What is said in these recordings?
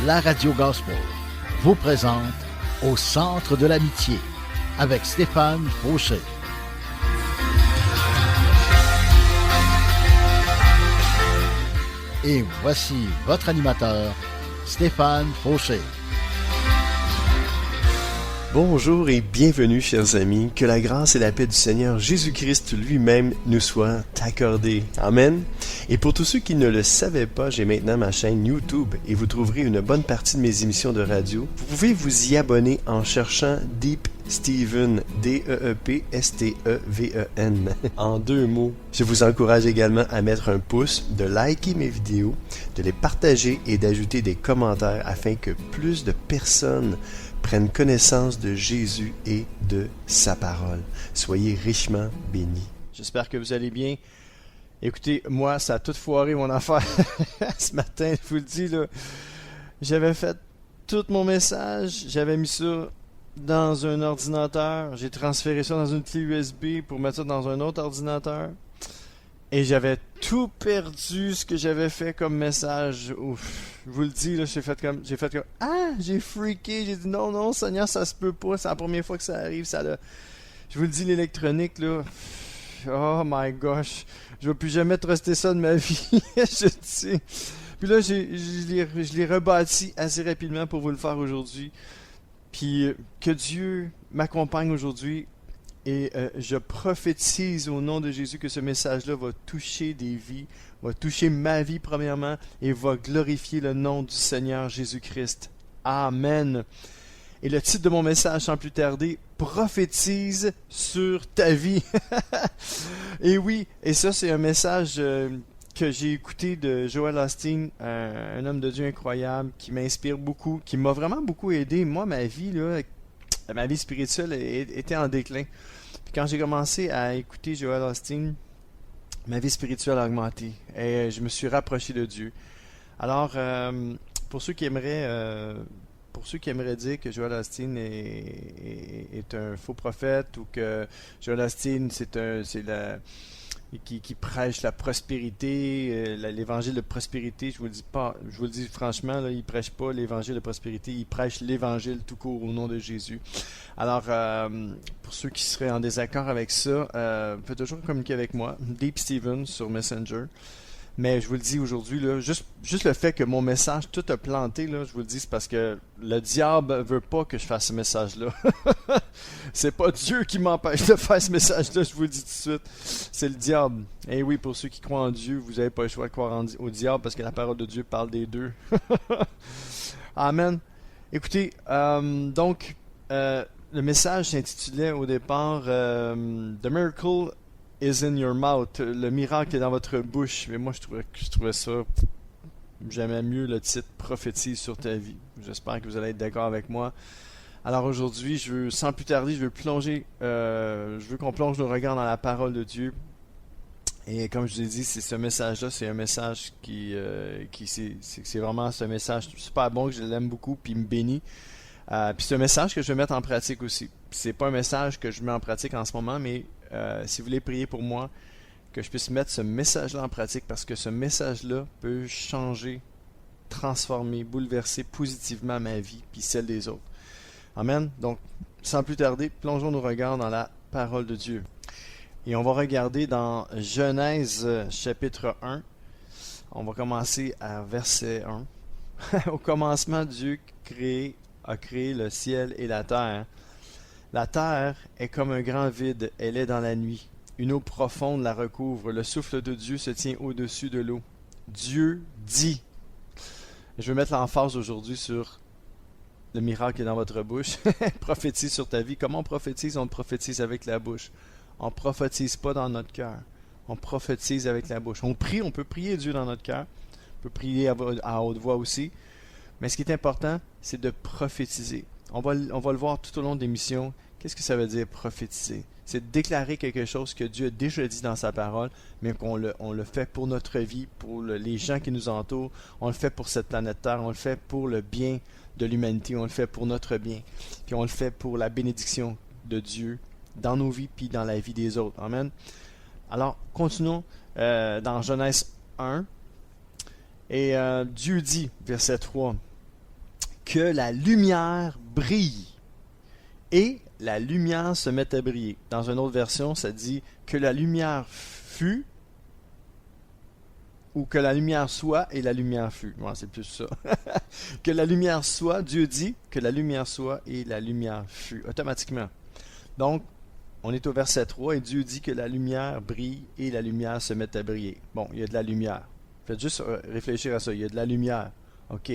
la radio gospel vous présente Au centre de l'amitié avec Stéphane Fauché. Et voici votre animateur, Stéphane Fauché. Bonjour et bienvenue, chers amis. Que la grâce et la paix du Seigneur Jésus-Christ lui-même nous soient accordées. Amen. Et pour tous ceux qui ne le savaient pas, j'ai maintenant ma chaîne YouTube et vous trouverez une bonne partie de mes émissions de radio. Vous pouvez vous y abonner en cherchant Deep Steven, D-E-E-P-S-T-E-V-E-N, en 2 mots. Je vous encourage également à mettre un pouce, de liker mes vidéos, de les partager et d'ajouter des commentaires afin que plus de personnes prennent connaissance de Jésus et de sa parole. Soyez richement bénis. J'espère que vous allez bien. Écoutez, moi, ça a tout foiré mon affaire ce matin, je vous le dis, là. J'avais fait tout mon message, j'avais mis ça dans un ordinateur, j'ai transféré ça dans une clé USB pour mettre ça dans un autre ordinateur. Et j'avais tout perdu ce que j'avais fait comme message. Ouf, je vous le dis, là, j'ai fait comme j'ai freaké, j'ai dit non Seigneur, ça se peut pas, c'est la première fois que ça arrive, je vous le dis, l'électronique là. Oh my gosh, je vais plus jamais truster ça de ma vie, je le sais. Puis là, je l'ai rebâti assez rapidement pour vous le faire aujourd'hui. Puis que Dieu m'accompagne aujourd'hui. Et je prophétise au nom de Jésus que ce message-là va toucher des vies, va toucher ma vie premièrement et va glorifier le nom du Seigneur Jésus-Christ. Amen. Et le titre de mon message, sans plus tarder, prophétise sur ta vie. Et oui, et ça c'est un message que j'ai écouté de Joel Osteen, un homme de Dieu incroyable, qui m'inspire beaucoup, qui m'a vraiment beaucoup aidé. Moi, ma vie spirituelle était en déclin. Puis quand j'ai commencé à écouter Joel Osteen, ma vie spirituelle a augmenté et je me suis rapproché de Dieu. Alors, pour ceux qui aimeraient dire que Joel Osteen est un faux prophète ou que Joel Osteen qui prêche la prospérité, l'évangile de prospérité, je vous le dis franchement, là, il prêche pas l'évangile de prospérité, il prêche l'évangile tout court au nom de Jésus. Alors, pour ceux qui seraient en désaccord avec ça, vous pouvez toujours communiquer avec moi, Deep Steven sur Messenger. Mais je vous le dis aujourd'hui, là, juste le fait que mon message tout a planté, là, je vous le dis, c'est parce que le diable veut pas que je fasse ce message-là. C'est pas Dieu qui m'empêche de faire ce message-là, je vous le dis tout de suite. C'est le diable. Et oui, pour ceux qui croient en Dieu, vous n'avez pas le choix de croire au diable parce que la parole de Dieu parle des deux. Amen. Écoutez, le message s'intitulait au départ The Miracle is in your mouth. Le miracle est dans votre bouche. Mais moi, je trouvais ça. J'aimais mieux le titre Prophétise sur ta vie. J'espère que vous allez être d'accord avec moi. Alors aujourd'hui, sans plus tarder, je veux qu'on plonge nos regards dans la parole de Dieu. Et comme je vous ai dit, c'est ce message-là, c'est un message c'est vraiment ce message super bon que je l'aime beaucoup, puis il me bénit. Puis c'est un message que je vais mettre en pratique aussi. C'est pas un message que je mets en pratique en ce moment, mais si vous voulez prier pour moi, que je puisse mettre ce message-là en pratique, parce que ce message-là peut changer, transformer, bouleverser positivement ma vie puis celle des autres. Amen. Donc, sans plus tarder, plongeons nos regards dans la parole de Dieu. Et on va regarder dans Genèse chapitre 1. On va commencer à verset 1. Au commencement, Dieu a créé le ciel et la terre. La terre est comme un grand vide, elle est dans la nuit. Une eau profonde la recouvre, le souffle de Dieu se tient au-dessus de l'eau. Dieu dit. Je vais mettre l'emphase aujourd'hui sur le miracle est dans votre bouche. Prophétise sur ta vie. Comment on prophétise? On prophétise avec la bouche. On ne prophétise pas dans notre cœur. On prophétise avec la bouche. On peut prier Dieu dans notre cœur. On peut prier à haute voix aussi. Mais ce qui est important, c'est de prophétiser. On va le voir tout au long de l'émission. Qu'est-ce que ça veut dire prophétiser? C'est déclarer quelque chose que Dieu a déjà dit dans sa parole, mais qu'on le fait pour notre vie, pour les gens qui nous entourent. On le fait pour cette planète Terre. On le fait pour le bien de l'humanité. On le fait pour notre bien. Puis on le fait pour la bénédiction de Dieu dans nos vies puis dans la vie des autres. Amen. Alors, continuons dans Genèse 1. Et Dieu dit, verset 3, que la lumière brille. Et la lumière se met à briller. Dans une autre version, ça dit que la lumière fut, ou que la lumière soit et la lumière fut. Ouais, c'est plus ça. Que la lumière soit, Dieu dit que la lumière soit et la lumière fut, automatiquement. Donc, on est au verset 3 et Dieu dit que la lumière brille et la lumière se met à briller. Bon, il y a de la lumière. Faites juste réfléchir à ça. Il y a de la lumière. OK.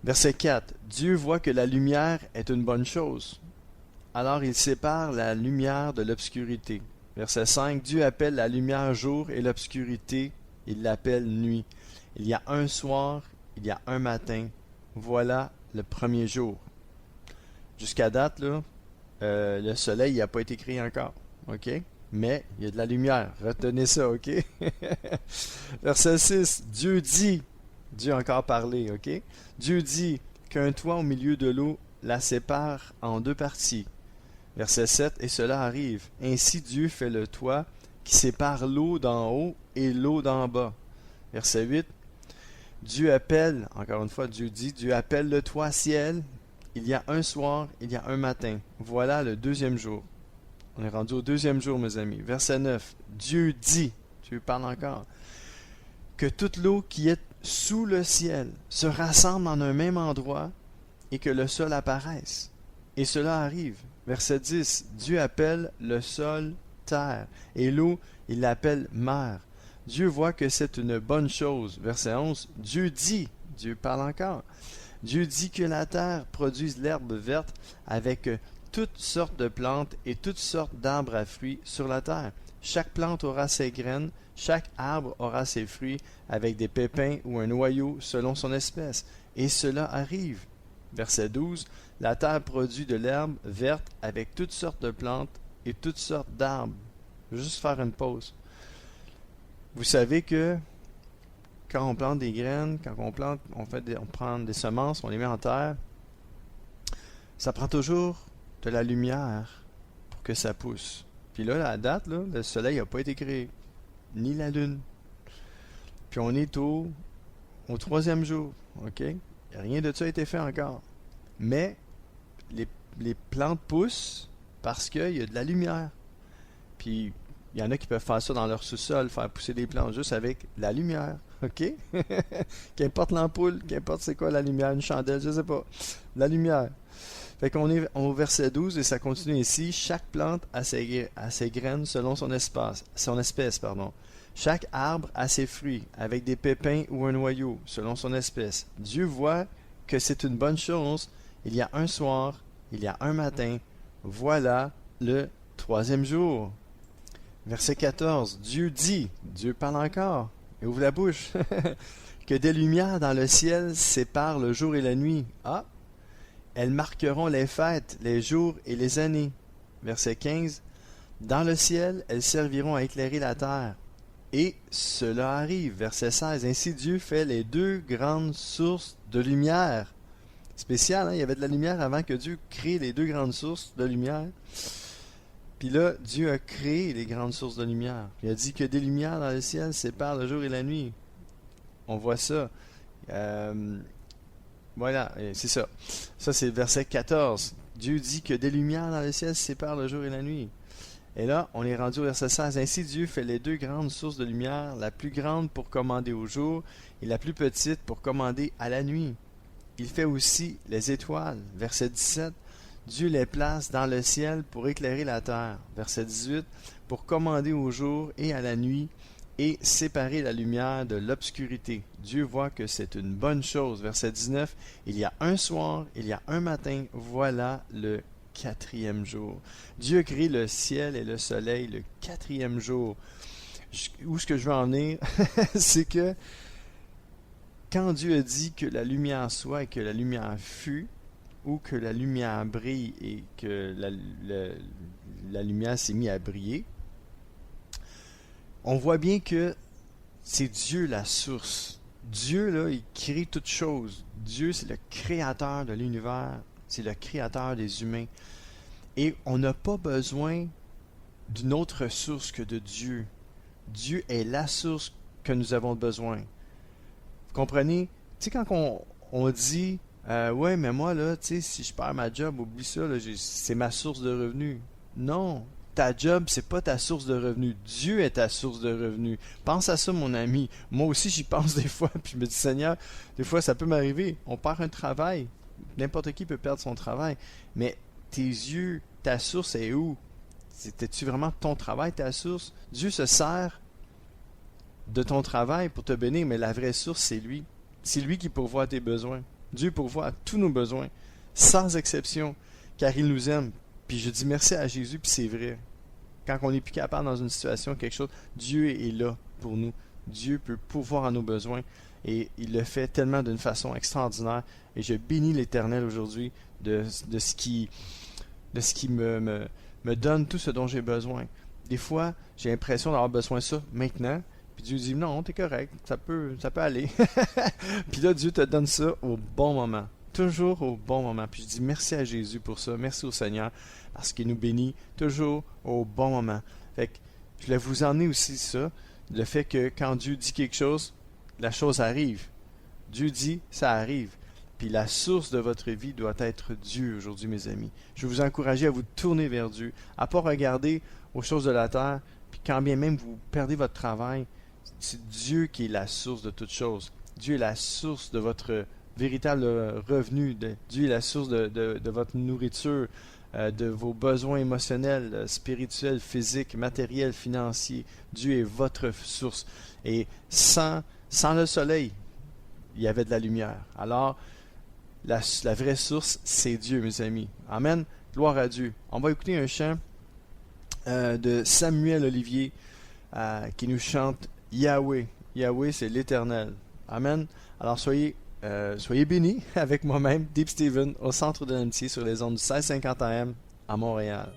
Verset 4. Dieu voit que la lumière est une bonne chose. Alors il sépare la lumière de l'obscurité. Verset 5. Dieu appelle la lumière jour et l'obscurité, il l'appelle nuit. Il y a un soir, il y a un matin. Voilà le premier jour. Jusqu'à date, là, le soleil n'a pas été créé encore. OK? Mais il y a de la lumière. Retenez ça, OK? Verset 6. Dieu a encore parlé, OK? Dieu dit qu'un toit au milieu de l'eau la sépare en deux parties. Verset 7. Et cela arrive. Ainsi Dieu fait le toit qui sépare l'eau d'en haut et l'eau d'en bas. Verset 8. Dieu appelle, encore une fois, Dieu dit, Dieu appelle le toit ciel. Il y a un soir, il y a un matin. Voilà le deuxième jour. On est rendu au deuxième jour, mes amis. Verset 9. Dieu dit, Dieu parle encore, que toute l'eau qui est sous le ciel se rassemble en un même endroit et que le sol apparaisse. Et cela arrive. Verset 10. Dieu appelle le sol terre et l'eau, il l'appelle mer. Dieu voit que c'est une bonne chose. Verset 11. Dieu dit, Dieu parle encore, Dieu dit que la terre produise l'herbe verte avec toutes sortes de plantes et toutes sortes d'arbres à fruits sur la terre. Chaque plante aura ses graines, chaque arbre aura ses fruits avec des pépins ou un noyau selon son espèce. Et cela arrive. Verset 12. La terre produit de l'herbe verte avec toutes sortes de plantes et toutes sortes d'arbres. Je vais juste faire une pause. Vous savez que quand on plante des graines, quand on plante, on prend des semences, on les met en terre, ça prend toujours de la lumière pour que ça pousse. Puis là, à la date, là, le soleil n'a pas été créé, ni la lune. Puis on est au troisième jour, OK? Rien de ça a été fait encore. Mais les plantes poussent parce qu'il y a de la lumière. Puis il y en a qui peuvent faire ça dans leur sous-sol, faire pousser des plantes juste avec la lumière. OK? Qu'importe l'ampoule, qu'importe c'est quoi la lumière, une chandelle, je sais pas. La lumière. Fait qu'on est au verset 12 et ça continue ici. Chaque plante a ses graines selon son espèce. Chaque arbre a ses fruits, avec des pépins ou un noyau, selon son espèce. Dieu voit que c'est une bonne chose. Il y a un soir, il y a un matin. Voilà le troisième jour. Verset 14. Dieu dit, Dieu parle encore, et ouvre la bouche, que des lumières dans le ciel séparent le jour et la nuit. Ah! Elles marqueront les fêtes, les jours et les années. Verset 15. Dans le ciel, elles serviront à éclairer la terre. Et cela arrive. Verset 16. Ainsi Dieu fait les deux grandes sources de lumière. Spécial, hein? Il y avait de la lumière avant que Dieu crée les deux grandes sources de lumière. Puis là, Dieu a créé les grandes sources de lumière. Il a dit que des lumières dans le ciel séparent le jour et la nuit. On voit ça. Voilà, c'est ça. Ça, c'est le verset 14. Dieu dit que des lumières dans le ciel séparent le jour et la nuit. Et là, on est rendu au verset 16. Ainsi, Dieu fait les deux grandes sources de lumière, la plus grande pour commander au jour et la plus petite pour commander à la nuit. Il fait aussi les étoiles. Verset 17. Dieu les place dans le ciel pour éclairer la terre. Verset 18. Pour commander au jour et à la nuit et séparer la lumière de l'obscurité. Dieu voit que c'est une bonne chose. Verset 19. Il y a un soir, il y a un matin, voilà le quatrième jour. Dieu crée le ciel et le soleil le quatrième jour. Où est-ce que je veux en venir? C'est que quand Dieu a dit que la lumière soit et que la lumière fut, ou que la lumière brille et que la lumière s'est mise à briller, on voit bien que c'est Dieu la source. Dieu, là, il crée toutes choses. Dieu, c'est le créateur de l'univers. C'est le créateur des humains. Et on n'a pas besoin d'une autre source que de Dieu. Dieu est la source que nous avons besoin. Vous comprenez? Tu sais, quand on dit Ouais, mais moi, là, tu sais, si je perds ma job, oublie ça, là, c'est ma source de revenus. Non, ta job, c'est pas ta source de revenus. Dieu est ta source de revenus. Pense à ça, mon ami. Moi aussi, j'y pense des fois, puis je me dis, Seigneur, des fois, ça peut m'arriver. On perd un travail. N'importe qui peut perdre son travail. Mais tes yeux, ta source est où? C'était-tu vraiment ton travail, ta source? Dieu se sert de ton travail pour te bénir, mais la vraie source, c'est lui. C'est lui qui pourvoit à tes besoins. Dieu pourvoit à tous nos besoins, sans exception, car il nous aime. Puis je dis merci à Jésus, puis c'est vrai. Quand on n'est plus capable dans une situation, quelque chose, Dieu est là pour nous. Dieu peut pourvoir à nos besoins, et il le fait tellement d'une façon extraordinaire. Et je bénis l'Éternel aujourd'hui de ce qui me donne tout ce dont j'ai besoin. Des fois, j'ai l'impression d'avoir besoin de ça maintenant, puis Dieu dit non, t'es correct, ça peut aller. Puis là, Dieu te donne ça au bon moment. Toujours au bon moment. Puis je dis merci à Jésus pour ça. Merci au Seigneur parce qu'il nous bénit toujours au bon moment. Fait que je voulais vous emmener aussi ça, le fait que quand Dieu dit quelque chose, la chose arrive. Dieu dit, ça arrive. Puis la source de votre vie doit être Dieu aujourd'hui, mes amis. Je vais vous encourager à vous tourner vers Dieu, à ne pas regarder aux choses de la terre, puis quand bien même vous perdez votre travail, c'est Dieu qui est la source de toutes choses. Dieu est la source de votre véritable revenu. Dieu est la source de votre nourriture, de vos besoins émotionnels, spirituels, physiques, matériels, financiers. Dieu est votre source. Et sans le soleil, il y avait de la lumière. Alors, la vraie source, c'est Dieu, mes amis. Amen. Gloire à Dieu. On va écouter un chant de Samuel Olivier qui nous chante Yahweh. Yahweh, c'est l'Éternel. Amen. Alors, soyez bénis avec moi-même, Deep Steven, au centre de l'amitié sur les ondes du 1650 AM à Montréal.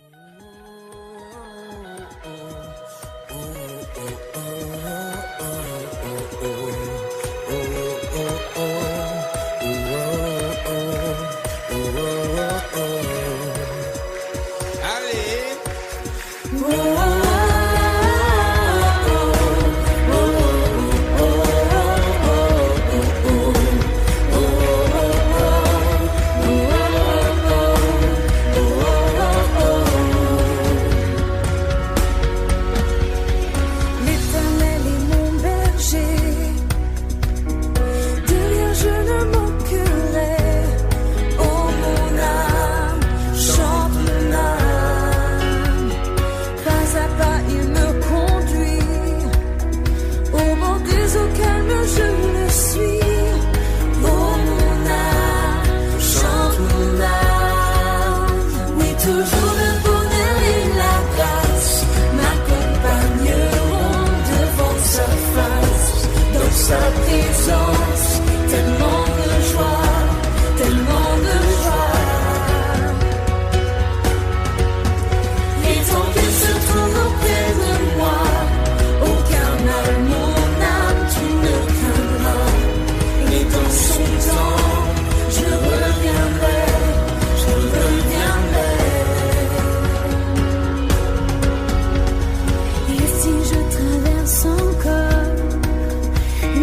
Et si je traverse encore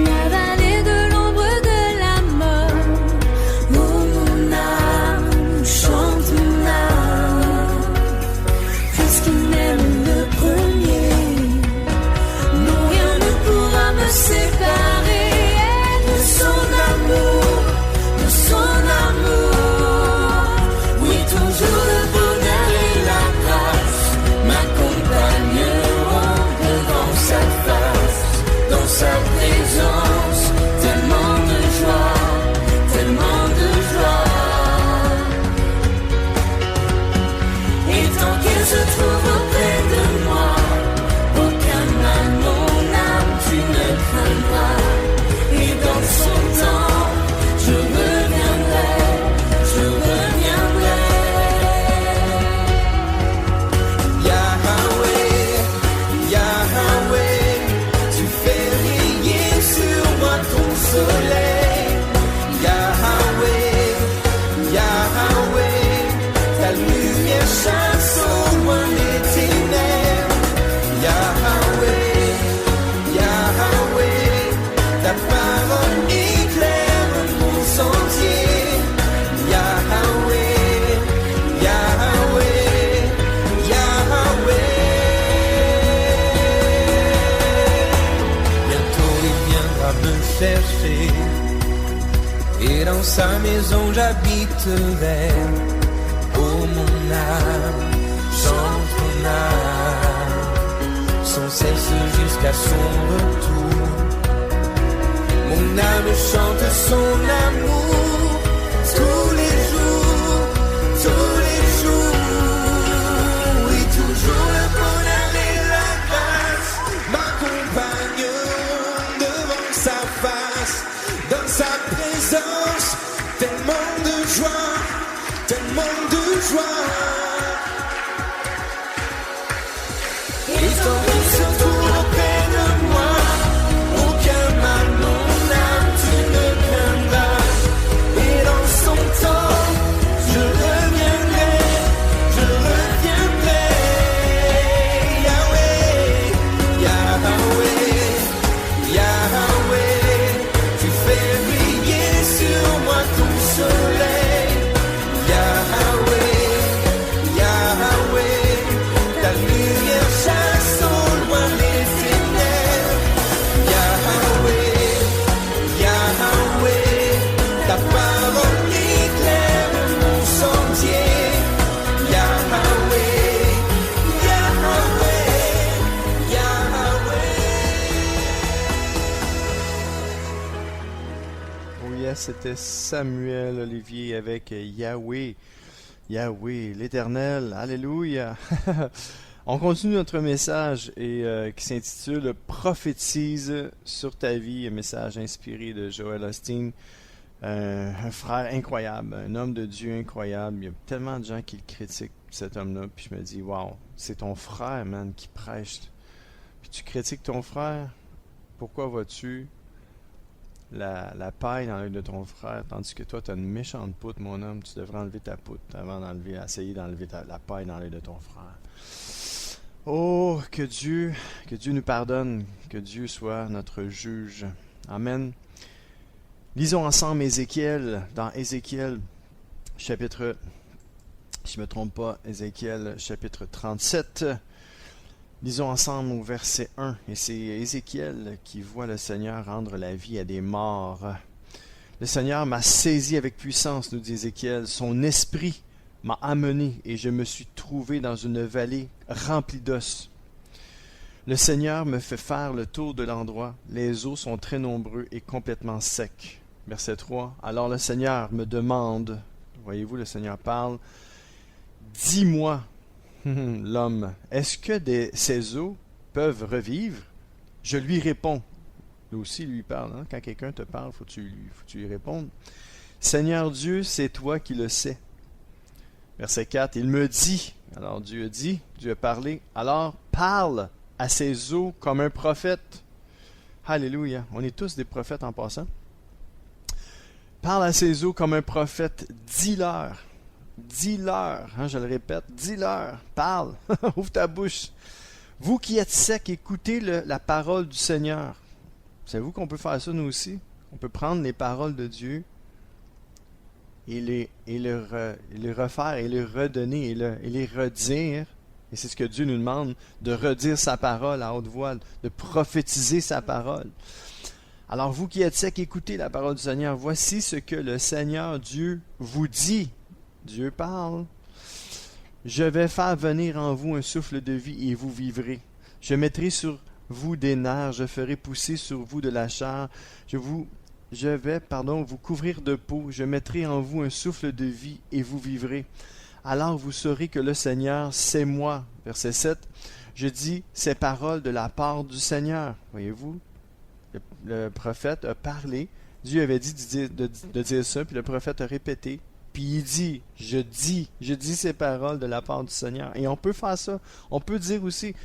la vallée de l'ombre chercher. Et dans sa maison j'habiterai. Oh mon âme, chante ton âme, sans cesse jusqu'à son retour. Mon âme chante son amour, tous les jours, tous les jours. Oui, toujours le bonheur et la grâce m'accompagnent devant sa face, dans sa présence, tellement de joie, tellement de joie. Et tant que se trouve auprès de moi, aucun mal, mon âme, tu ne craindras. Et dans son temps, je reviendrai, je reviendrai. Yahweh, Yahweh, Yahweh, tu fais briller sur moi ton soleil. Yahweh, Yahweh, ta lumière chasse au loin les ténèbres. Yahweh, Yahweh, ta parole éclaire mon sentier. Yahweh, Yahweh, Yahweh. Oh yes, c'était Samuel Olivier avec Yahweh. Yahweh, l'Éternel, Alléluia. On continue notre message qui s'intitule Prophétise sur ta vie, un message inspiré de Joel Osteen, un frère incroyable, un homme de Dieu incroyable. Il y a tellement de gens qui le critiquent, cet homme-là, puis je me dis, wow, c'est ton frère, man, qui prêche. Puis tu critiques ton frère, pourquoi vas-tu la paille dans l'œil de ton frère, tandis que toi, tu as une méchante poutre, mon homme, tu devrais enlever ta poutre avant d'essayer d'enlever la paille dans l'œil de ton frère. Oh, que Dieu nous pardonne, que Dieu soit notre juge. Amen. Lisons ensemble Ézéchiel, dans Ézéchiel, chapitre, si je ne me trompe pas, Ézéchiel, chapitre 37. Lisons ensemble au verset 1, et c'est Ézéchiel qui voit le Seigneur rendre la vie à des morts. Le Seigneur m'a saisi avec puissance, nous dit Ézéchiel, son esprit m'a amené et je me suis trouvé dans une vallée remplie d'os. Le Seigneur me fait faire le tour de l'endroit, les eaux sont très nombreux et complètement secs. Verset 3, alors le Seigneur me demande, voyez-vous, le Seigneur parle, dis-moi, l'homme, est-ce que ces eaux peuvent revivre? Je lui réponds. Lui aussi, lui parle. Hein? Quand quelqu'un te parle, faut que tu lui répondes. Seigneur Dieu, c'est toi qui le sais. Verset 4, il me dit, alors Dieu a dit, Dieu a parlé, alors parle à ces eaux comme un prophète. Alléluia. On est tous des prophètes en passant. Parle à ces eaux comme un prophète, dis-leur. Dis-leur, hein, je le répète, dis-leur, parle, ouvre ta bouche. Vous qui êtes secs, écoutez la parole du Seigneur. Savez-vous qu'on peut faire ça nous aussi? On peut prendre les paroles de Dieu et les refaire et les redonner et les redire. Et c'est ce que Dieu nous demande, de redire sa parole à haute voix, de prophétiser sa parole. Alors vous qui êtes secs, écoutez la parole du Seigneur. Voici ce que le Seigneur Dieu vous dit. Dieu parle. Je vais faire venir en vous un souffle de vie et vous vivrez. Je mettrai sur vous des nerfs, je ferai pousser sur vous de la chair. Je vais vous couvrir de peau. Je mettrai en vous un souffle de vie et vous vivrez. Alors vous saurez que le Seigneur, c'est moi. Verset 7. Je dis ces paroles de la part du Seigneur. Voyez-vous, le prophète a parlé. Dieu avait dit de dire ça, puis le prophète a répété. Puis il dit, je dis ces paroles de la part du Seigneur. Et on peut faire ça. On peut dire aussi,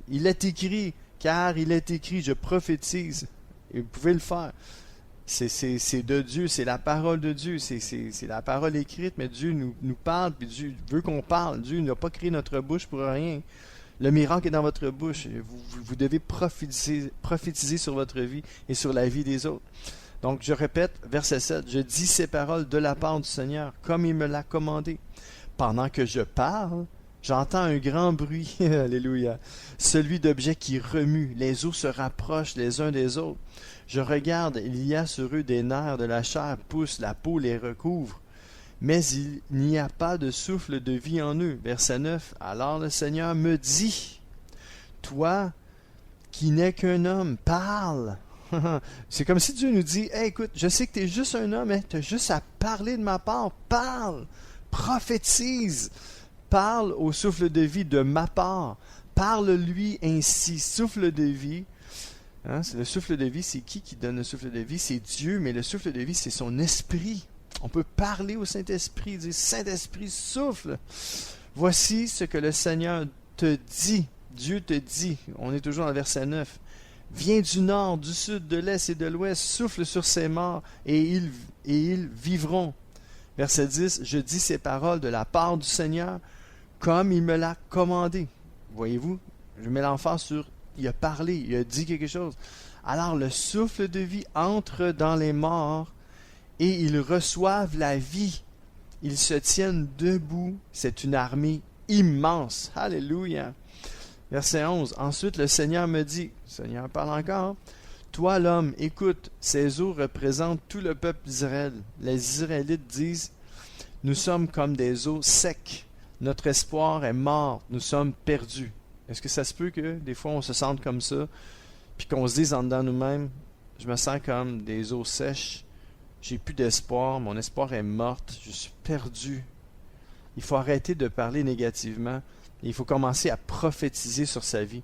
il est écrit, car il est écrit, je prophétise. Et vous pouvez le faire. C'est de Dieu, c'est la parole de Dieu, c'est la parole écrite, mais Dieu nous parle, puis Dieu veut qu'on parle. Dieu n'a pas créé notre bouche pour rien. Le miracle est dans votre bouche. Vous devez prophétiser sur votre vie et sur la vie des autres. Donc, je répète, verset 7, je dis ces paroles de la part du Seigneur, comme il me l'a commandé. Pendant que je parle, J'entends un grand bruit, alléluia, celui d'objets qui remuent, les os se rapprochent les uns des autres. Je regarde, il y a sur eux des nerfs, de la chair pousse, la peau les recouvre. Mais il n'y a pas de souffle de vie en eux. Verset 9. Alors le Seigneur me dit, toi qui n'es qu'un homme, parle. C'est comme si Dieu nous dit, hey, écoute, je sais que tu es juste un homme, tu as juste à parler de ma part. Parle, prophétise, parle au souffle de vie de ma part. Parle-lui ainsi, souffle de vie. Hein, c'est le souffle de vie, c'est qui donne le souffle de vie? C'est Dieu, mais le souffle de vie, c'est son esprit. On peut parler au Saint-Esprit, dire, Saint-Esprit, souffle. Voici ce que le Seigneur te dit. Dieu te dit, on est toujours dans le verset 9. Viens du nord, du sud, de l'est et de l'ouest, souffle sur ces morts et ils vivront. Verset 10, je dis ces paroles de la part du Seigneur comme il me l'a commandé. Voyez-vous, je mets l'emphase sur il a parlé, il a dit quelque chose. Alors le souffle de vie entre dans les morts et ils reçoivent la vie. Ils se tiennent debout. C'est une armée immense. Alléluia. Verset 11. Ensuite, le Seigneur me dit, le Seigneur parle encore, toi l'homme, écoute, ces eaux représentent tout le peuple d'Israël. Les Israélites disent, nous sommes comme des eaux secs. Notre espoir est mort. Nous sommes perdus. Est-ce que ça se peut que des fois on se sente comme ça, puis qu'on se dise en dedans nous-mêmes, je me sens comme des eaux sèches, j'ai plus d'espoir, mon espoir est morte, je suis perdu. Il faut arrêter de parler négativement, et il faut commencer à prophétiser sur sa vie.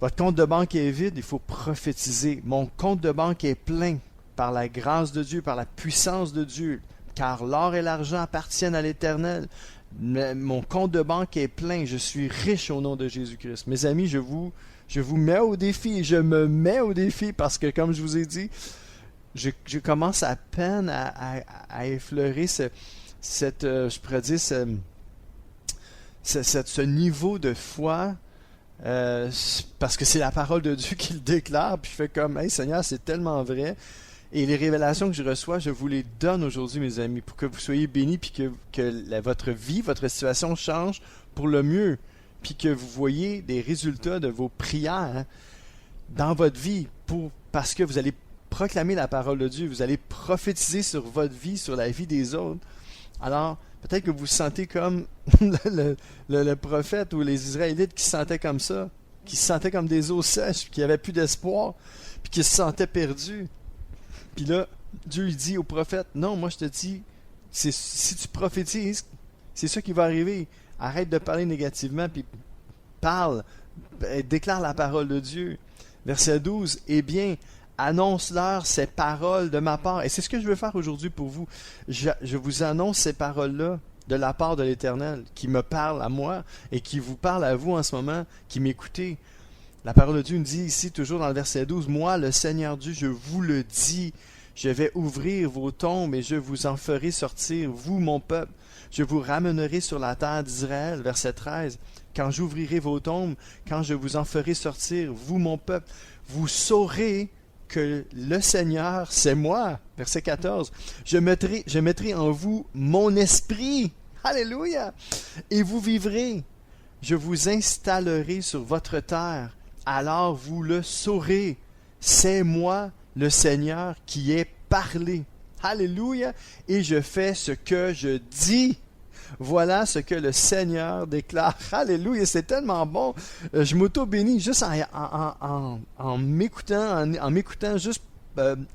Votre compte de banque est vide, il faut prophétiser. Mon compte de banque est plein par la grâce de Dieu, par la puissance de Dieu, car l'or et l'argent appartiennent à l'Éternel. Mon compte de banque est plein, je suis riche au nom de Jésus-Christ. Mes amis, je vous mets au défi, je me mets au défi parce que, comme je vous ai dit, je commence à peine à effleurer ce niveau de foi, parce que c'est la parole de Dieu qui le déclare, puis je fais comme, hey Seigneur, c'est tellement vrai. Et les révélations que je reçois, je vous les donne aujourd'hui, mes amis, pour que vous soyez bénis, puis que votre vie, votre situation change pour le mieux, puis que vous voyez des résultats de vos prières dans votre vie, parce que vous allez proclamer la parole de Dieu, vous allez prophétiser sur votre vie, sur la vie des autres. Alors, peut-être que vous vous sentez comme le prophète ou les Israélites qui se sentaient comme ça, qui se sentaient comme des eaux sèches, puis qui n'avaient plus d'espoir, puis qui se sentaient perdus. Puis là, Dieu il dit au prophète, non, moi je te dis, si tu prophétises, c'est ça qui va arriver. Arrête de parler négativement, puis parle, déclare la parole de Dieu. Verset 12, eh bien, annonce-leur ces paroles de ma part. Et c'est ce que je veux faire aujourd'hui pour vous. Je vous annonce ces paroles-là de la part de l'Éternel, qui me parle à moi et qui vous parle à vous en ce moment, qui m'écoutez. La parole de Dieu nous dit ici, toujours dans le verset 12, « Moi, le Seigneur Dieu, je vous le dis, je vais ouvrir vos tombes et je vous en ferai sortir, vous, mon peuple. Je vous ramènerai sur la terre d'Israël. » Verset 13, « Quand j'ouvrirai vos tombes, quand je vous en ferai sortir, vous, mon peuple, vous saurez que le Seigneur, c'est moi. » Verset 14, « Je mettrai en vous mon esprit. » Alléluia! « Et vous vivrez. Je vous installerai sur votre terre. Alors vous le saurez. C'est moi, le Seigneur, qui ai parlé. » Alléluia! « Et je fais ce que je dis. » Voilà ce que le Seigneur déclare. Alléluia! C'est tellement bon. Je m'auto-bénis juste en m'écoutant juste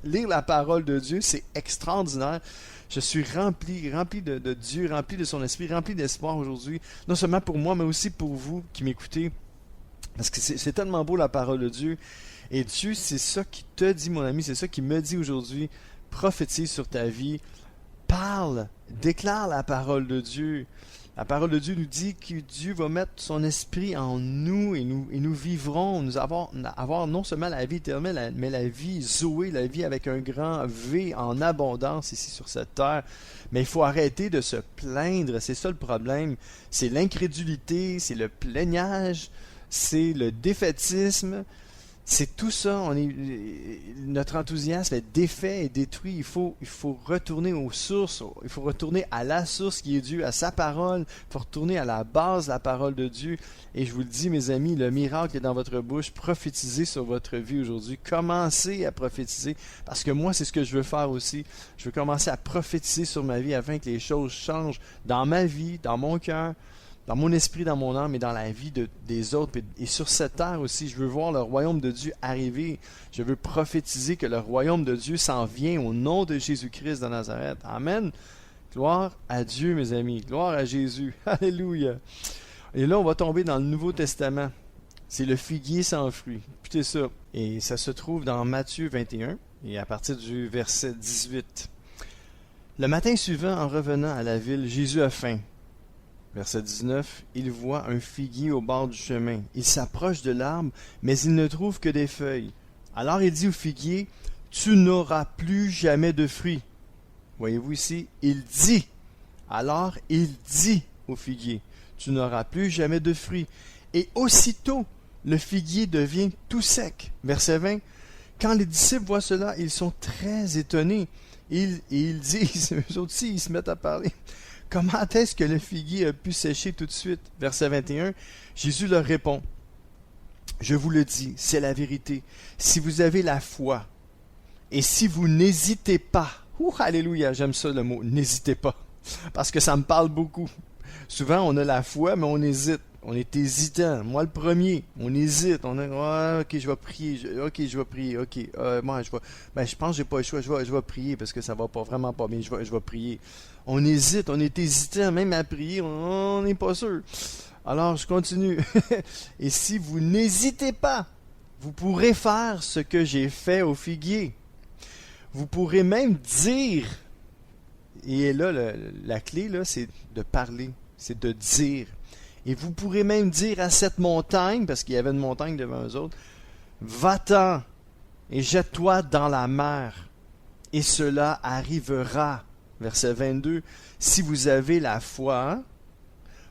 lire la parole de Dieu. C'est extraordinaire. Je suis rempli de Dieu, rempli de son esprit, rempli d'espoir aujourd'hui. Non seulement pour moi, mais aussi pour vous qui m'écoutez. Parce que c'est tellement beau la parole de Dieu. Et Dieu, c'est ça qui te dit, mon ami, c'est ça qui me dit aujourd'hui. Prophétise sur ta vie. Parle, déclare la parole de Dieu. La parole de Dieu nous dit que Dieu va mettre son esprit en nous et nous vivrons, nous avoir non seulement la vie éternelle, mais la vie Zoé, la vie avec un grand V en abondance ici sur cette terre. Mais il faut arrêter de se plaindre, c'est ça le problème. C'est l'incrédulité, c'est le plaignage, c'est le défaitisme. C'est tout ça, notre enthousiasme est défait et détruit. Il faut retourner aux sources, il faut retourner à la source qui est Dieu, à sa parole. Il faut retourner à la base de la parole de Dieu. Et je vous le dis, mes amis, le miracle est dans votre bouche. Prophétisez sur votre vie aujourd'hui. Commencez à prophétiser, parce que moi, c'est ce que je veux faire aussi. Je veux commencer à prophétiser sur ma vie afin que les choses changent dans ma vie, dans mon cœur, dans mon esprit, dans mon âme et dans la vie des autres. Et sur cette terre aussi, je veux voir le royaume de Dieu arriver. Je veux prophétiser que le royaume de Dieu s'en vient au nom de Jésus-Christ de Nazareth. Amen. Gloire à Dieu, mes amis. Gloire à Jésus. Alléluia. Et là, on va tomber dans le Nouveau Testament. C'est le figuier sans fruit. Écoutez ça. Et ça se trouve dans Matthieu 21 et à partir du verset 18. Le matin suivant, en revenant à la ville, Jésus a faim. Verset 19, il voit un figuier au bord du chemin. Il s'approche de l'arbre, mais il ne trouve que des feuilles. Alors il dit au figuier, « Tu n'auras plus jamais de fruits. » Voyez-vous ici, il dit. Alors il dit au figuier, « Tu n'auras plus jamais de fruits. » Et aussitôt, le figuier devient tout sec. Verset 20, quand les disciples voient cela, ils sont très étonnés. Et ils disent, eux aussi, ils se mettent à parler. Comment est-ce que le figuier a pu sécher tout de suite? Verset 21, Jésus leur répond, « Je vous le dis, c'est la vérité. Si vous avez la foi, et si vous n'hésitez pas, alléluia, j'aime ça le mot, n'hésitez pas, parce que ça me parle beaucoup. Souvent, on a la foi, mais on hésite. On est hésitant. Moi, le premier, on hésite. On est, ok, je vais prier. Je vais prier. Ok, moi, je pense que j'ai pas le choix. Je vais prier parce que ça va pas vraiment pas bien. Je vais prier. On hésite. On est hésitant même à prier. On n'est pas sûr. Alors, je continue. Et si vous n'hésitez pas, vous pourrez faire ce que j'ai fait au figuier. Vous pourrez même dire. Et là, la clé, là, c'est de parler. C'est de dire. Et vous pourrez même dire à cette montagne, parce qu'il y avait une montagne devant eux autres, « Va-t'en et jette-toi dans la mer, et cela arrivera. » Verset 22, « Si vous avez la foi,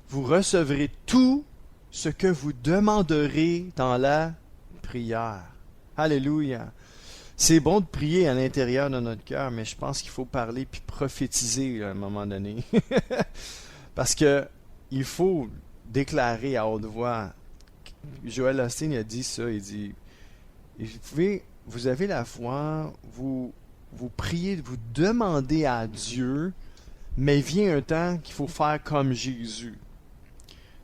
vous recevrez tout ce que vous demanderez dans la prière. » Alléluia. C'est bon de prier à l'intérieur de notre cœur, mais je pense qu'il faut parler puis prophétiser à un moment donné. Parce que il faut déclarer à haute voix. Joel Osteen a dit ça, il dit, vous avez la foi, vous priez, vous demandez à Dieu, mais vient un temps qu'il faut faire comme Jésus.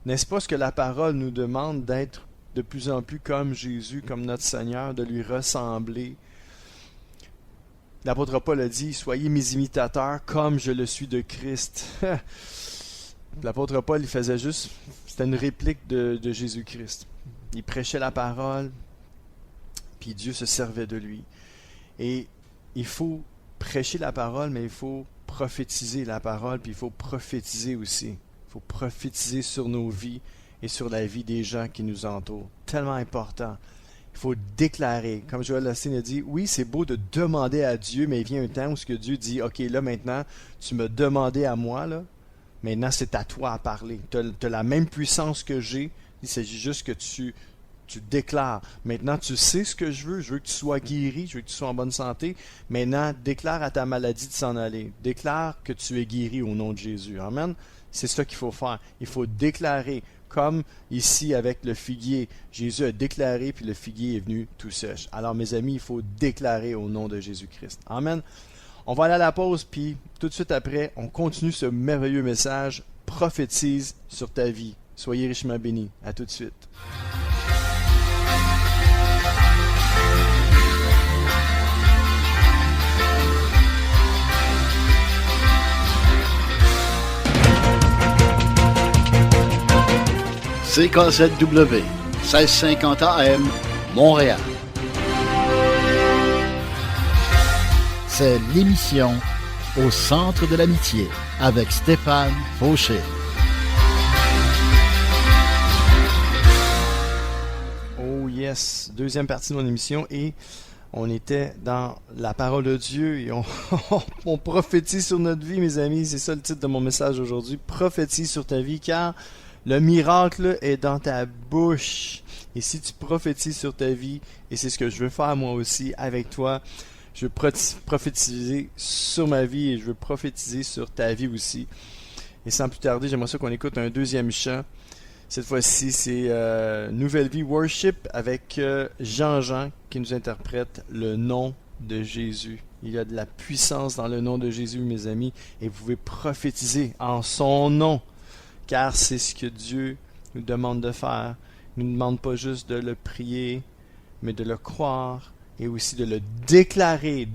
N'est-ce pas ce que la parole nous demande, d'être de plus en plus comme Jésus, comme notre Seigneur, de lui ressembler? L'apôtre Paul a dit, soyez mes imitateurs comme je le suis de Christ. L'apôtre Paul, il faisait juste, c'était une réplique de Jésus-Christ. Il prêchait la parole, puis Dieu se servait de lui. Et il faut prêcher la parole, mais il faut prophétiser la parole, puis il faut prophétiser aussi. Il faut prophétiser sur nos vies et sur la vie des gens qui nous entourent. Tellement important. Il faut déclarer. Comme Joel Osteen a dit, oui, c'est beau de demander à Dieu, mais il vient un temps où ce que Dieu dit, ok, là maintenant, tu m'as demandé à moi, là. Maintenant, c'est à toi à parler. Tu as la même puissance que j'ai. Il s'agit juste que tu déclares. Maintenant, tu sais ce que je veux. Je veux que tu sois guéri. Je veux que tu sois en bonne santé. Maintenant, déclare à ta maladie de s'en aller. Déclare que tu es guéri au nom de Jésus. Amen. C'est ça qu'il faut faire. Il faut déclarer. Comme ici avec le figuier. Jésus a déclaré, puis le figuier est venu tout sèche. Alors, mes amis, il faut déclarer au nom de Jésus-Christ. Amen. On va aller à la pause, puis tout de suite après, on continue ce merveilleux message. Prophétise sur ta vie. Soyez richement bénis. À tout de suite. CKZW, 1650 AM, Montréal. C'est l'émission Au centre de l'amitié avec Stéphane Fauché. Oh yes, deuxième partie de mon émission et on était dans la parole de Dieu et on prophétise sur notre vie, mes amis. C'est ça le titre de mon message aujourd'hui. Prophétise sur ta vie car Le miracle est dans ta bouche. Et si tu prophétises sur ta vie, et c'est ce que je veux faire moi aussi avec toi, je veux prophétiser sur ma vie et je veux prophétiser sur ta vie aussi. Et sans plus tarder, j'aimerais ça qu'on écoute un deuxième chant. Cette fois-ci, c'est Nouvelle Vie Worship avec Jean-Jean qui nous interprète le nom de Jésus. Il y a de la puissance dans le nom de Jésus, mes amis, et vous pouvez prophétiser en son nom, car c'est ce que Dieu nous demande de faire. Il ne nous demande pas juste de le prier, mais de le croire et aussi de le déclarer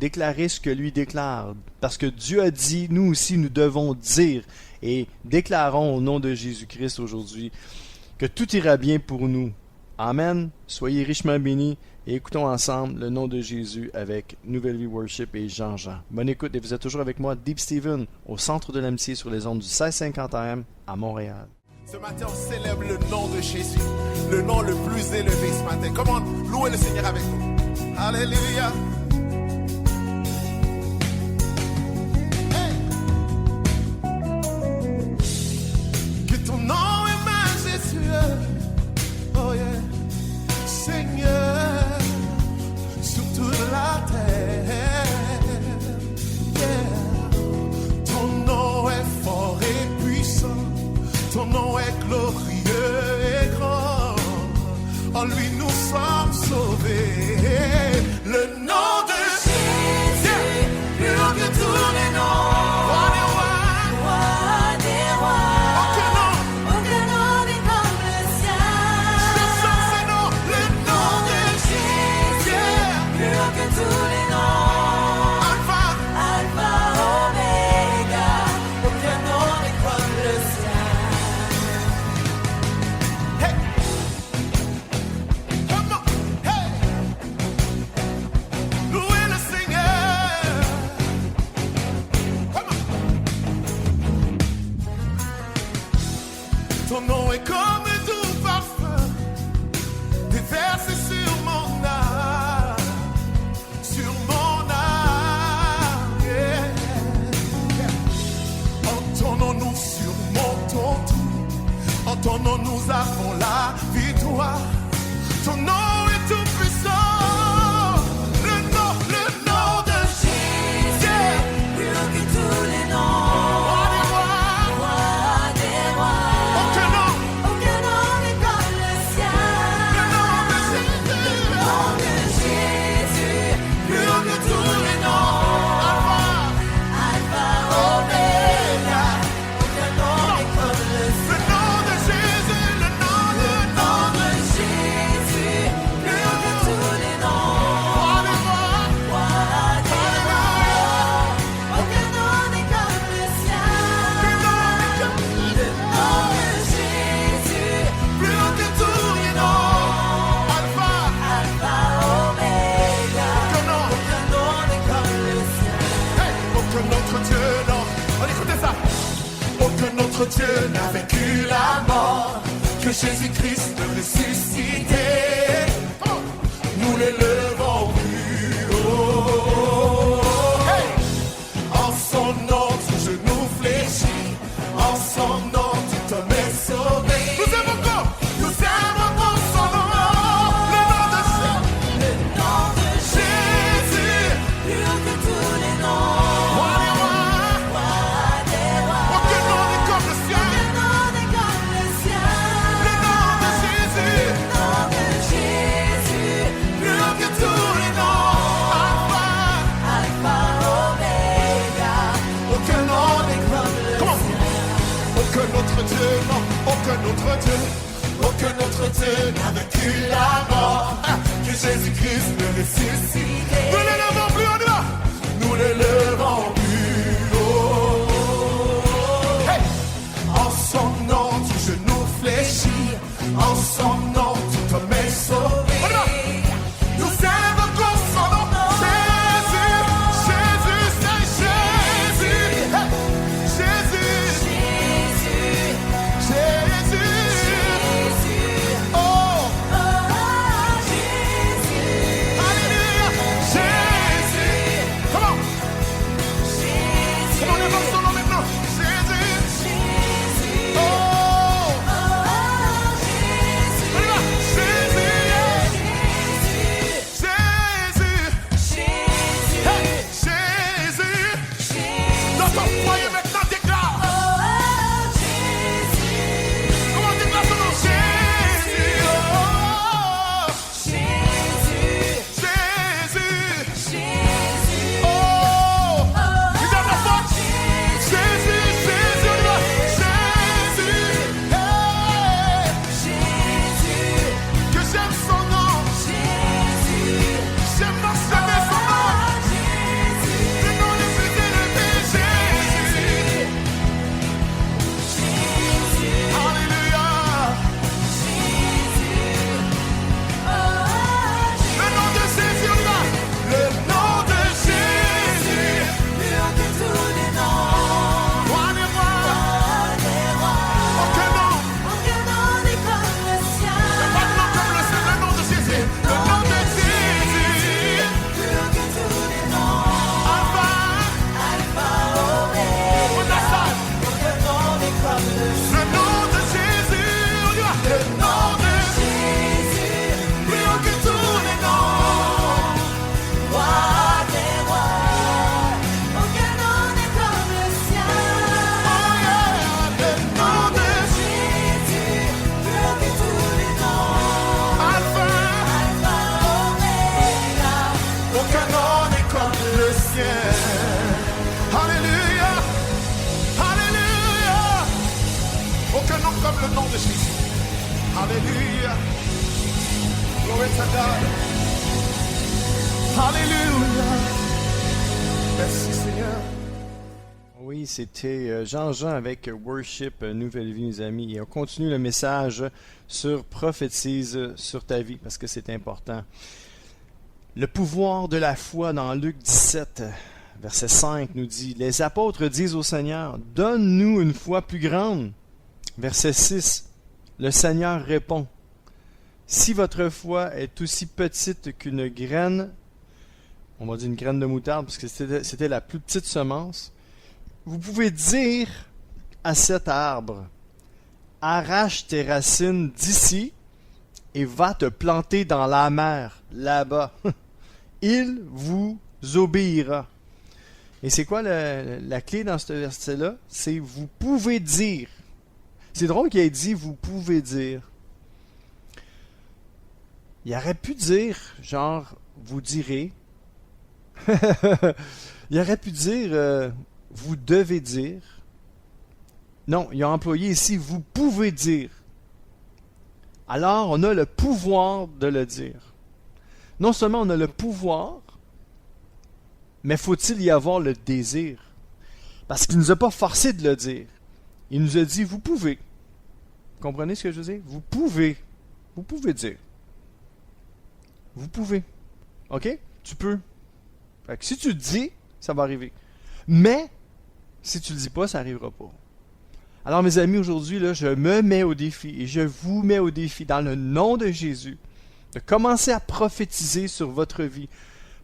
ce que lui déclare. Parce que Dieu a dit, nous aussi nous devons dire et déclarons au nom de Jésus-Christ aujourd'hui que tout ira bien pour nous. Amen. Soyez richement bénis et écoutons ensemble le nom de Jésus avec Nouvelle Vie Worship et Jean-Jean. Bonne écoute et vous êtes toujours avec moi, Deep Steven, au centre de l'amitié sur les ondes du 1650 AM à Montréal. Ce matin, on célèbre le nom de Jésus, le nom le plus élevé ce matin. Comment louer le Seigneur avec nous? Alléluia. Hey. Que ton nom est majestueux, oh yeah, Seigneur, sur toute la terre. Yeah. Ton nom est fort et puissant. Ton nom est glorieux et grand. En lui nous sommes sauvés. Le nom de Jésus, plus haut que tous les noms. Roi des rois, roi des rois. Aucun nom n'est comme le sien. Je chante ce nom, le nom de Jésus, plus haut que tous les noms. Alpha, Oméga. Aucun nom n'est comme le sien. Ton nom est comme un doux parfum, déversé sur mon âme, yeah. Entendons-nous, surmontons tout, entendons-nous, avons la victoire. Ton nom est tout puissant, le nom de Jésus, plus haut que tous les noms. Dieu n'a vaincu la mort, que Jésus-Christ le ressuscité. Nous l'élevons plus haut. Hey! En son nom, tout genou fléchit. En son nom, tout homme est sauvé. Nous invoquons son nom. Le nom de Jésus, plus haut que tous les noms. Aucun autre Dieu n'a vaincu la mort, que Jésus-Christ le ressuscité. Nous l'élevons plus haut, on y va. Nous l'élevons plus haut. Hey! En son nom, tout genou fléchit. En son nom, tout homme est sauvé. On y va. Nous invoquons son nom. Jésus, Jésus, c'est Jésus. Hey! Jésus, Jésus, Jésus. Oh, Jésus. Alléluia. Jésus. le nom de Jésus. Alléluia. Glory to God. Alléluia. Merci Seigneur. Oui, c'était Jean-Jean avec Worship Nouvelle Vie, mes amis. Et on continue le message sur Prophétise sur ta vie, parce que c'est important. Le pouvoir de la foi dans Luc 17, verset 5 nous dit, les apôtres disent au Seigneur, donne-nous une foi plus grande. Verset 6, le Seigneur répond, si votre foi est aussi petite qu'une graine, on va dire une graine de moutarde, parce que c'était la plus petite semence, vous pouvez dire à cet arbre, arrache tes racines d'ici et va te planter dans la mer, là-bas. Il vous obéira. Et c'est quoi la clé dans ce verset-là? C'est vous pouvez dire. C'est drôle qu'il ait dit vous pouvez dire. Il aurait pu dire, genre, vous direz. Il aurait pu dire, vous devez dire. Non, il a employé ici, vous pouvez dire. Alors, on a le pouvoir de le dire. Non seulement on a le pouvoir, mais faut-il y avoir le désir? Parce qu'il ne nous a pas forcé de le dire. Il nous a dit, vous pouvez. Vous comprenez ce que je veux dire? Vous pouvez. Vous pouvez dire. Vous pouvez. OK? Tu peux. Fait que si tu le dis, ça va arriver. Mais, si tu le dis pas, ça n'arrivera pas. Alors, mes amis, aujourd'hui, là, je me mets au défi et je vous mets au défi, dans le nom de Jésus, de commencer à prophétiser sur votre vie.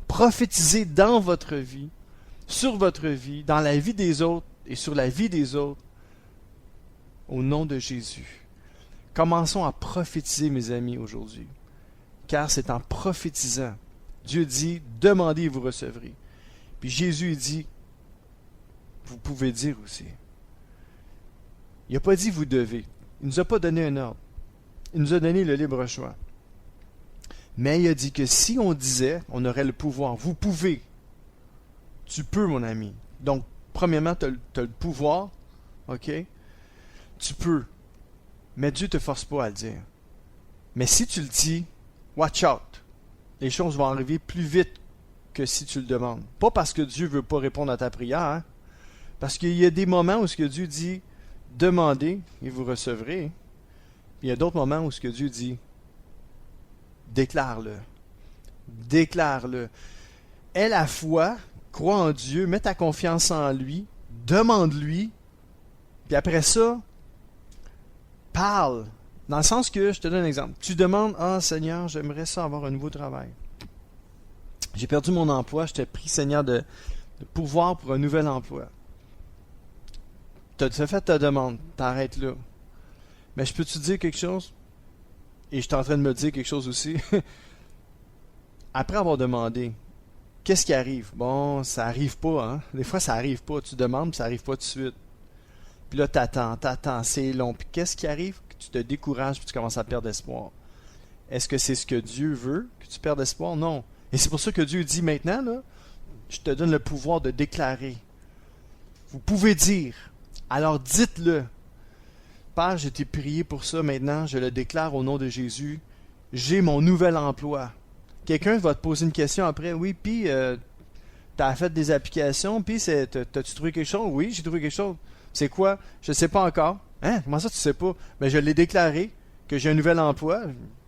Prophétiser dans votre vie, sur votre vie, dans la vie des autres et sur la vie des autres, au nom de Jésus. Commençons à prophétiser, mes amis, aujourd'hui. Car c'est en prophétisant. Dieu dit, demandez et vous recevrez. Puis Jésus dit, vous pouvez dire aussi. Il n'a pas dit vous devez. Il ne nous a pas donné un ordre. Il nous a donné le libre choix. Mais il a dit que si on disait, on aurait le pouvoir. Vous pouvez. Tu peux, mon ami. Donc, premièrement, tu as le pouvoir. OK? Tu peux. Mais Dieu ne te force pas à le dire. Mais si tu le dis, watch out. Les choses vont arriver plus vite que si tu le demandes. Pas parce que Dieu ne veut pas répondre à ta prière. Hein? Parce qu'il y a des moments où ce que Dieu dit, demandez et vous recevrez. Puis il y a d'autres moments où ce que Dieu dit, déclare-le. Déclare-le. Aie la foi, crois en Dieu, mets ta confiance en lui, demande-lui, puis après ça, parle. Dans le sens que, je te donne un exemple. Tu demandes, ah Seigneur, j'aimerais ça avoir un nouveau travail. J'ai perdu mon emploi, je t'ai pris, Seigneur, de pouvoir pour un nouvel emploi. Tu as fait ta demande, t'arrêtes là. Mais je peux te dire quelque chose? Et je suis en train de me dire quelque chose aussi. Après avoir demandé, qu'est-ce qui arrive? Bon, ça arrive pas, hein? Des fois, ça arrive pas. Tu demandes, puis ça arrive pas tout de suite. Puis là, t'attends, c'est long. Puis qu'est-ce qui arrive? Que tu te décourages, puis tu commences à perdre espoir. Est-ce que c'est ce que Dieu veut, que tu perdes espoir? Non. Et c'est pour ça que Dieu dit maintenant, là, je te donne le pouvoir de déclarer. Vous pouvez dire. Alors dites-le. Père, je t'ai prié pour ça maintenant, je le déclare au nom de Jésus. J'ai mon nouvel emploi. Quelqu'un va te poser une question après. Oui, puis t'as fait des applications, puis t'as-tu trouvé quelque chose? Oui, j'ai trouvé quelque chose. C'est quoi? Je ne sais pas encore. Hein? Comment ça tu sais pas? Mais je l'ai déclaré que j'ai un nouvel emploi.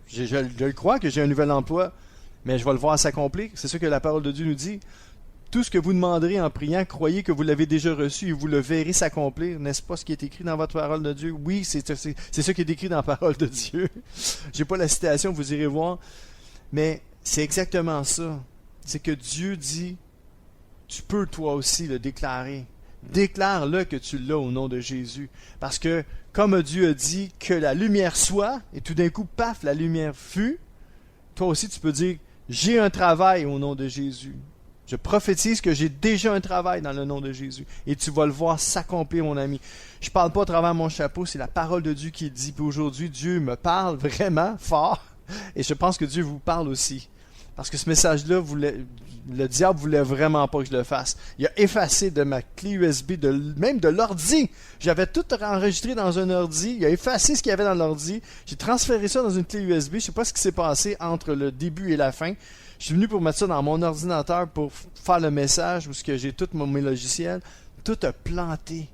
Je le crois que j'ai un nouvel emploi, mais je vais le voir s'accomplir. C'est ça que la parole de Dieu nous dit. Tout ce que vous demanderez en priant, croyez que vous l'avez déjà reçu et vous le verrez s'accomplir. N'est-ce pas ce qui est écrit dans votre parole de Dieu? Oui, c'est ce qui est écrit dans la parole de Dieu. J'ai pas la citation, vous irez voir. Mais c'est exactement ça. C'est que Dieu dit, tu peux toi aussi le déclarer. Déclare-le que tu l'as au nom de Jésus. Parce que, comme Dieu a dit que la lumière soit, et tout d'un coup, paf, la lumière fut, toi aussi tu peux dire, j'ai un travail au nom de Jésus. Je prophétise que j'ai déjà un travail dans le nom de Jésus. Et tu vas le voir s'accomplir, mon ami. Je ne parle pas à travers mon chapeau, c'est la parole de Dieu qui le dit. Puis aujourd'hui, Dieu me parle vraiment fort. Et je pense que Dieu vous parle aussi. Parce que ce message-là, Le diable voulait vraiment pas que je le fasse. Il a effacé de ma clé USB, même de l'ordi. J'avais tout enregistré dans un ordi. Il a effacé ce qu'il y avait dans l'ordi. J'ai transféré ça dans une clé USB. Je sais pas ce qui s'est passé entre le début et la fin. Je suis venu pour mettre ça dans mon ordinateur pour faire le message où j'ai tous mes logiciels. Tout a planté.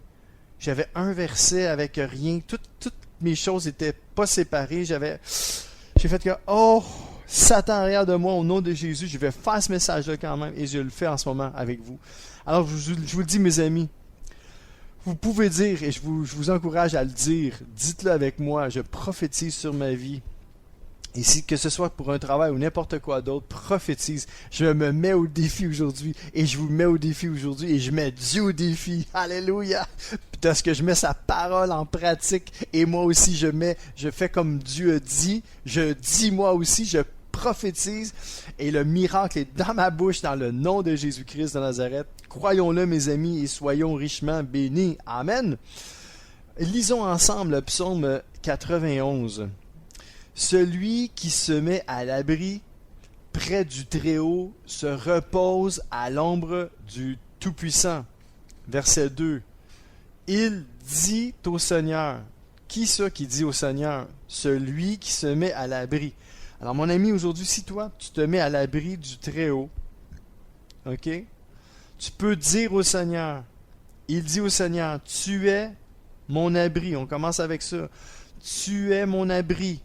J'avais un verset avec rien. Toutes mes choses n'étaient pas séparées. J'ai fait que, Satan arrière de moi, au nom de Jésus, je vais faire ce message-là quand même, et je le fais en ce moment avec vous. Alors, je vous le dis, mes amis, vous pouvez dire, et je vous encourage à le dire, dites-le avec moi, je prophétise sur ma vie. Et que ce soit pour un travail ou n'importe quoi d'autre, prophétise. Je me mets au défi aujourd'hui, et je vous mets au défi aujourd'hui, et je mets Dieu au défi. Alléluia! Parce que je mets sa parole en pratique, et moi aussi je fais comme Dieu a dit, je dis moi aussi, je prophétise, et le miracle est dans ma bouche, dans le nom de Jésus-Christ de Nazareth. Croyons-le, mes amis, et soyons richement bénis. Amen! Lisons ensemble le psaume 91. Celui qui se met à l'abri près du Très-Haut se repose à l'ombre du Tout-Puissant. Verset 2. Il dit au Seigneur. Qui ça qui dit au Seigneur? Celui qui se met à l'abri. Alors mon ami, aujourd'hui, si toi, tu te mets à l'abri du Très-Haut, ok? Tu peux dire au Seigneur, il dit au Seigneur, tu es mon abri. On commence avec ça. Tu es mon abri.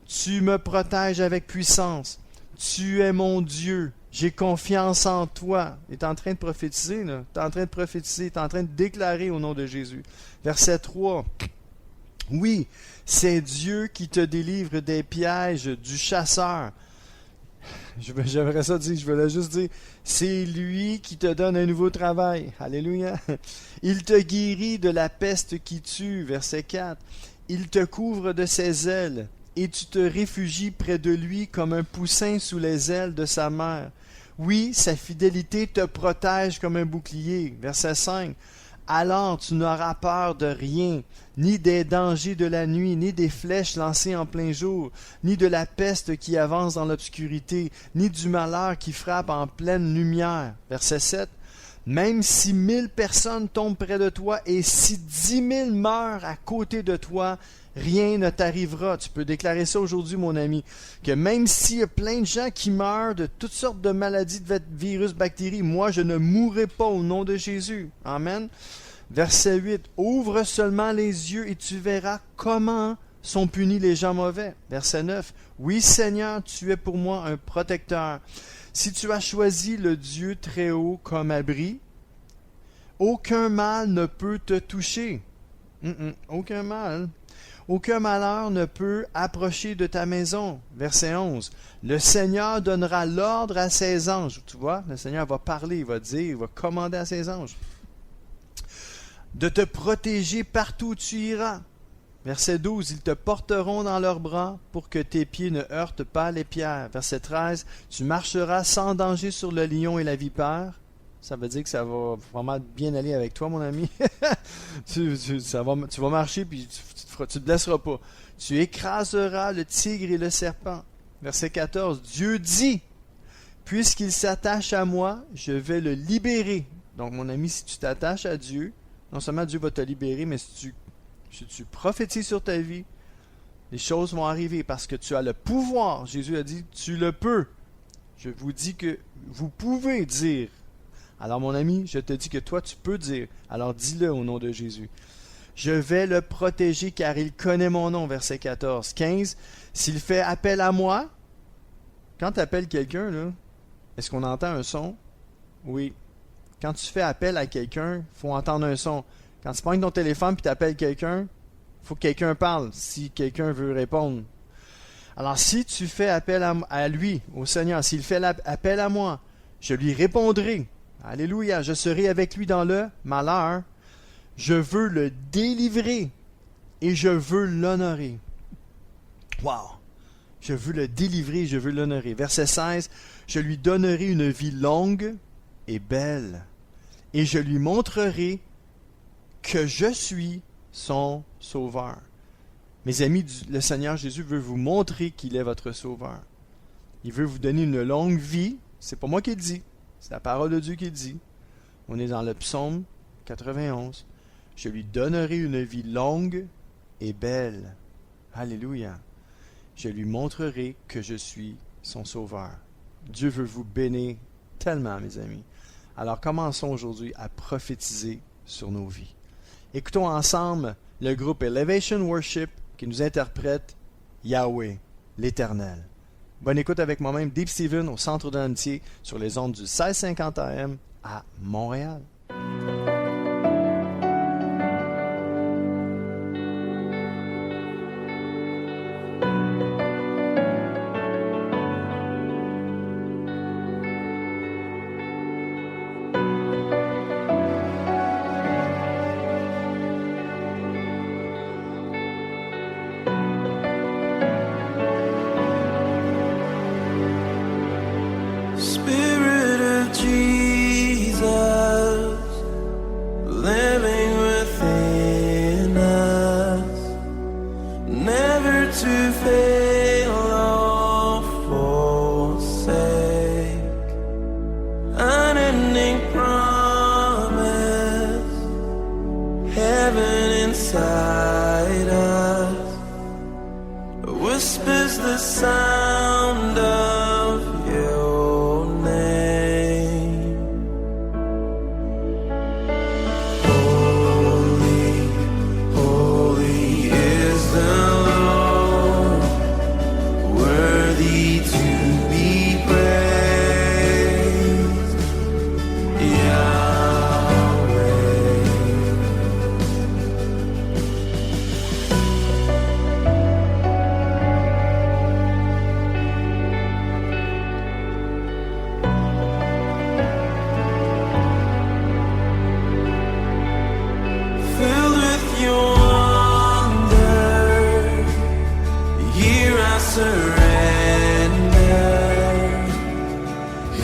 Tu me protèges avec puissance. Tu es mon Dieu. J'ai confiance en toi. Il est en train de prophétiser, là. Il est en train de prophétiser. Il est en train de déclarer au nom de Jésus. Verset 3. Oui, c'est Dieu qui te délivre des pièges du chasseur. J'aimerais ça dire, je voulais juste dire, c'est lui qui te donne un nouveau travail. Alléluia. Il te guérit de la peste qui tue. Verset 4. Il te couvre de ses ailes. Et tu te réfugies près de lui comme un poussin sous les ailes de sa mère. Oui, sa fidélité te protège comme un bouclier. Verset 5. Alors tu n'auras peur de rien, ni des dangers de la nuit, ni des flèches lancées en plein jour, ni de la peste qui avance dans l'obscurité, ni du malheur qui frappe en pleine lumière. Verset 7. Même si 1000 personnes tombent près de toi et si 10 000 meurent à côté de toi, rien ne t'arrivera. Tu peux déclarer ça aujourd'hui, mon ami, que même s'il y a plein de gens qui meurent de toutes sortes de maladies, de virus, bactéries, moi je ne mourrai pas au nom de Jésus. Amen. Verset 8. Ouvre seulement les yeux et tu verras comment sont punis les gens mauvais. Verset 9. Oui, Seigneur, tu es pour moi un protecteur. Si tu as choisi le Dieu très haut comme abri, aucun mal ne peut te toucher. Aucun mal. Aucun malheur ne peut approcher de ta maison. Verset 11. Le Seigneur donnera l'ordre à ses anges. Tu vois, le Seigneur va parler, il va dire, il va commander à ses anges de te protéger partout où tu iras. Verset 12. Ils te porteront dans leurs bras pour que tes pieds ne heurtent pas les pierres. Verset 13. Tu marcheras sans danger sur le lion et la vipère. Ça veut dire que ça va vraiment bien aller avec toi, mon ami. tu vas marcher puis tu te blesseras pas. Tu écraseras le tigre et le serpent. Verset 14. Dieu dit, puisqu'il s'attache à moi, je vais le libérer. Donc, mon ami, si tu t'attaches à Dieu, non seulement Dieu va te libérer, mais si tu prophétises sur ta vie, les choses vont arriver parce que tu as le pouvoir. Jésus a dit, tu le peux. Je vous dis que vous pouvez dire. Alors mon ami, je te dis que toi tu peux dire. Alors dis-le au nom de Jésus. Je vais le protéger car il connaît mon nom. Verset 14. 15. S'il fait appel à moi, quand tu appelles quelqu'un, là, est-ce qu'on entend un son? Oui. Quand tu fais appel à quelqu'un, il faut entendre un son. Quand tu prends ton téléphone et tu appelles quelqu'un, il faut que quelqu'un parle si quelqu'un veut répondre. Alors si tu fais appel à lui, au Seigneur, s'il fait appel à moi, je lui répondrai. Alléluia, je serai avec lui dans le malheur. Je veux le délivrer et je veux l'honorer. Wow! Je veux le délivrer, je veux l'honorer. Verset 16. Je lui donnerai une vie longue et belle, et je lui montrerai que je suis son sauveur. Mes amis, le Seigneur Jésus veut vous montrer qu'il est votre sauveur. Il veut vous donner une longue vie. C'est pas moi qui le dis. C'est la parole de Dieu qui dit. On est dans le psaume 91. Je lui donnerai une vie longue et belle. Alléluia. Je lui montrerai que je suis son sauveur. Dieu veut vous bénir tellement, mes amis. Alors commençons aujourd'hui à prophétiser sur nos vies. Écoutons ensemble le groupe Elevation Worship qui nous interprète Yahweh, l'Éternel. Bonne écoute avec moi-même, Deep Steven, au centre de l'amitié, sur les ondes du 1650 AM à Montréal. Spirit of Jesus, living within us, never to fail or forsake, unending promise, heaven inside us, whispers the sound of your name. Holy, holy is the Lord, worthy to be praised. Yahweh. Filled with your wonder, here I surrender.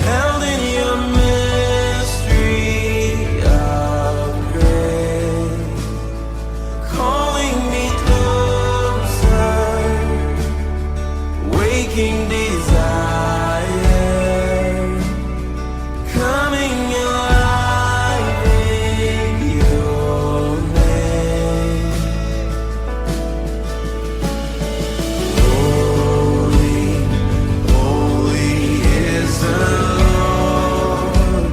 Held in your mystery of grace, calling me closer, waking desire, coming alive in your name. Holy, holy is the Lord,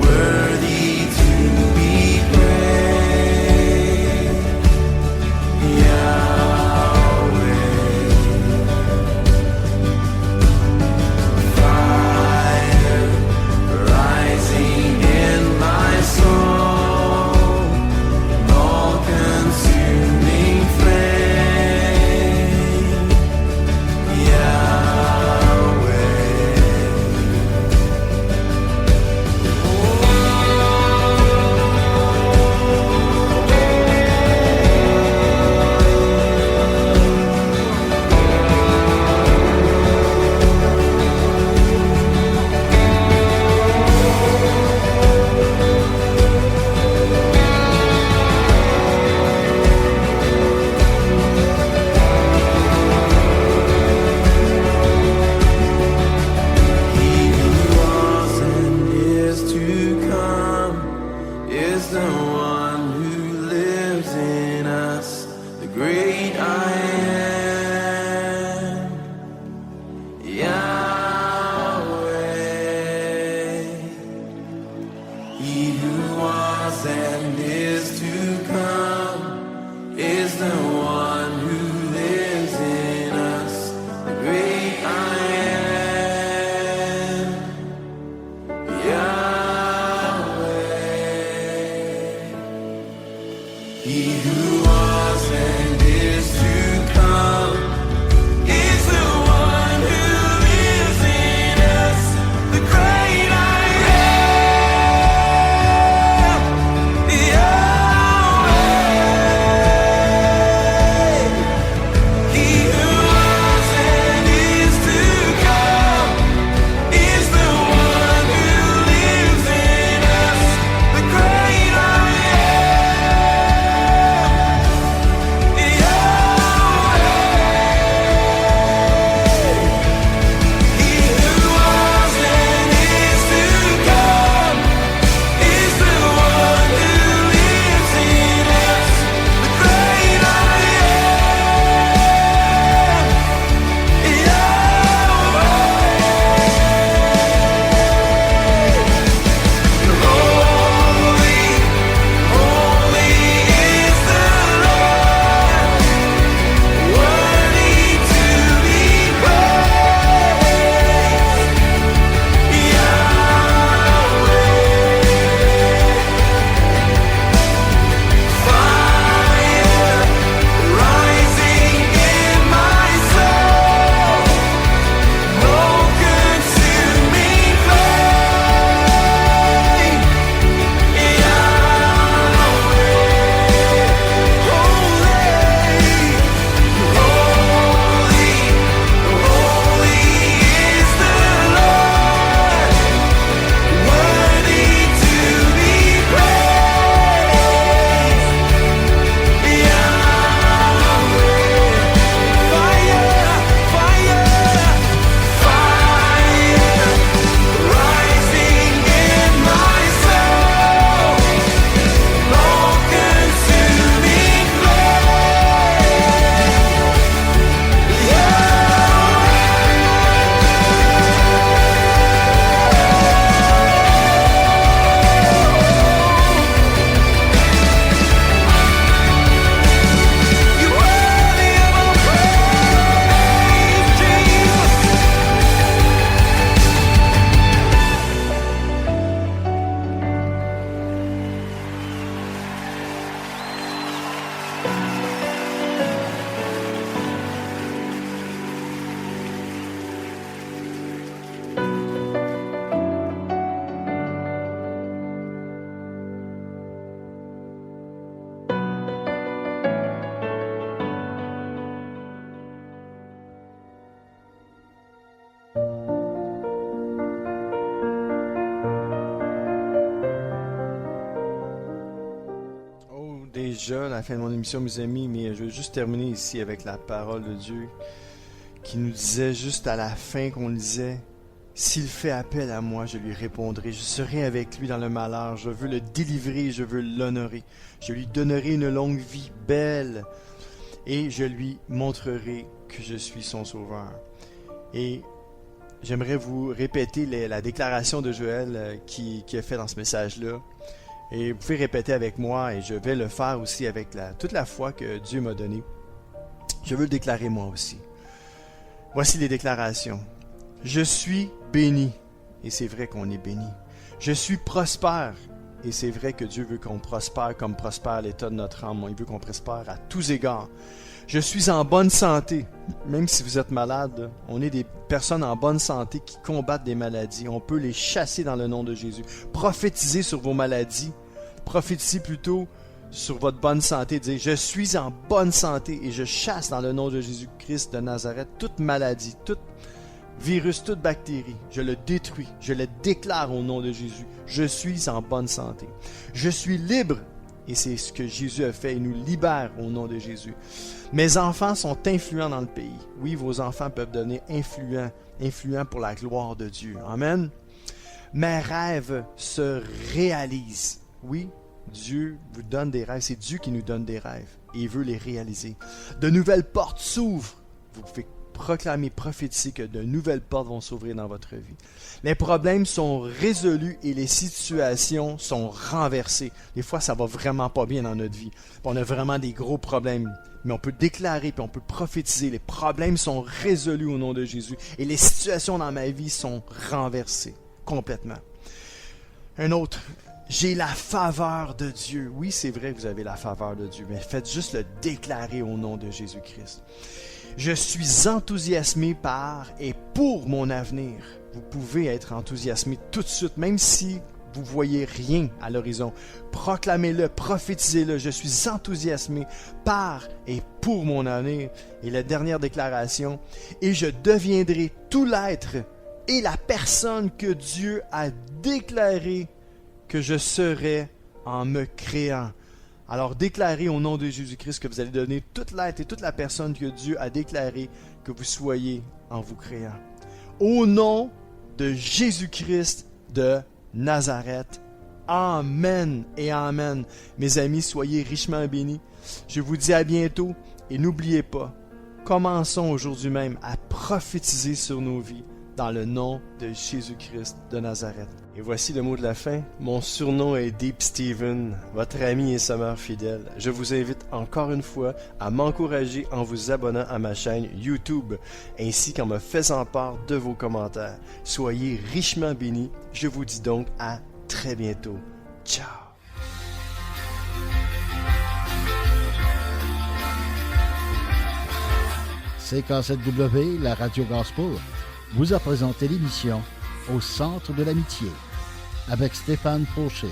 worthy to be praised. Yahweh. Fire rising in my soul, all-consuming flame. Yahweh. He who was and is to come is the one who lives in us, the great I am. Yahweh. He who was and is to come is the one who lives in us, the great I am. Yahweh. He who was and is to come is the one who lives in us, the great I am. Yahweh. He who was and is to come is the one who lives in us, the great I am. déjà la fin de mon émission, mes amis, mais je veux juste terminer ici avec la parole de Dieu qui nous disait juste à la fin qu'on lisait: s'il fait appel à moi, je lui répondrai. Je serai avec lui dans le malheur. Je veux le délivrer, je veux l'honorer. Je lui donnerai une longue vie belle et je lui montrerai que je suis son sauveur. Et j'aimerais vous répéter la déclaration de Joël qui a fait dans ce message-là. Et vous pouvez répéter avec moi, et je vais le faire aussi avec toute la foi que Dieu m'a donnée. Je veux le déclarer moi aussi. Voici les déclarations. Je suis béni, et c'est vrai qu'on est béni. Je suis prospère, et c'est vrai que Dieu veut qu'on prospère comme prospère l'état de notre âme. Il veut qu'on prospère à tous égards. Je suis en bonne santé. Même si vous êtes malade, on est des personnes en bonne santé qui combattent des maladies. On peut les chasser dans le nom de Jésus. Prophétisez sur vos maladies. Prophétisez plutôt sur votre bonne santé. Dites: je suis en bonne santé et je chasse dans le nom de Jésus-Christ de Nazareth toute maladie, tout virus, toute bactérie. Je le détruis. Je le déclare au nom de Jésus. Je suis en bonne santé. Je suis libre. Et c'est ce que Jésus a fait. Il nous libère au nom de Jésus. Mes enfants sont influents dans le pays. Oui, vos enfants peuvent devenir influents pour la gloire de Dieu. Amen. Mes rêves se réalisent. Oui, Dieu vous donne des rêves. C'est Dieu qui nous donne des rêves. Et il veut les réaliser. De nouvelles portes s'ouvrent. Vous pouvez proclamer, prophétiser que de nouvelles portes vont s'ouvrir dans votre vie. Les problèmes sont résolus et les situations sont renversées. Des fois, ça va vraiment pas bien dans notre vie. On a vraiment des gros problèmes. Mais on peut déclarer, puis on peut prophétiser. Les problèmes sont résolus au nom de Jésus. Et les situations dans ma vie sont renversées complètement. Un autre. J'ai la faveur de Dieu. Oui, c'est vrai que vous avez la faveur de Dieu, mais faites juste le déclarer au nom de Jésus-Christ. Je suis enthousiasmé par et pour mon avenir. Vous pouvez être enthousiasmé tout de suite, même si vous voyez rien à l'horizon. Proclamez-le, prophétisez-le. Je suis enthousiasmé par et pour mon avenir. Et la dernière déclaration. Et je deviendrai tout l'être et la personne que Dieu a déclaré que je serai en me créant. Alors déclarez au nom de Jésus-Christ que vous allez donner toute l'être et toute la personne que Dieu a déclaré que vous soyez en vous créant. Au nom de Jésus-Christ de Nazareth. Amen et amen. Mes amis, soyez richement bénis. Je vous dis à bientôt et n'oubliez pas, commençons aujourd'hui même à prophétiser sur nos vies dans le nom de Jésus-Christ de Nazareth. Et voici le mot de la fin. Mon surnom est Deep Steven, votre ami et sommeur fidèle. Je vous invite encore une fois à m'encourager en vous abonnant à ma chaîne YouTube, ainsi qu'en me faisant part de vos commentaires. Soyez richement bénis. Je vous dis donc à très bientôt. Ciao! CK7W, la radio Gospel, vous a présenté l'émission Au centre de l'amitié avec Stéphane Fauché.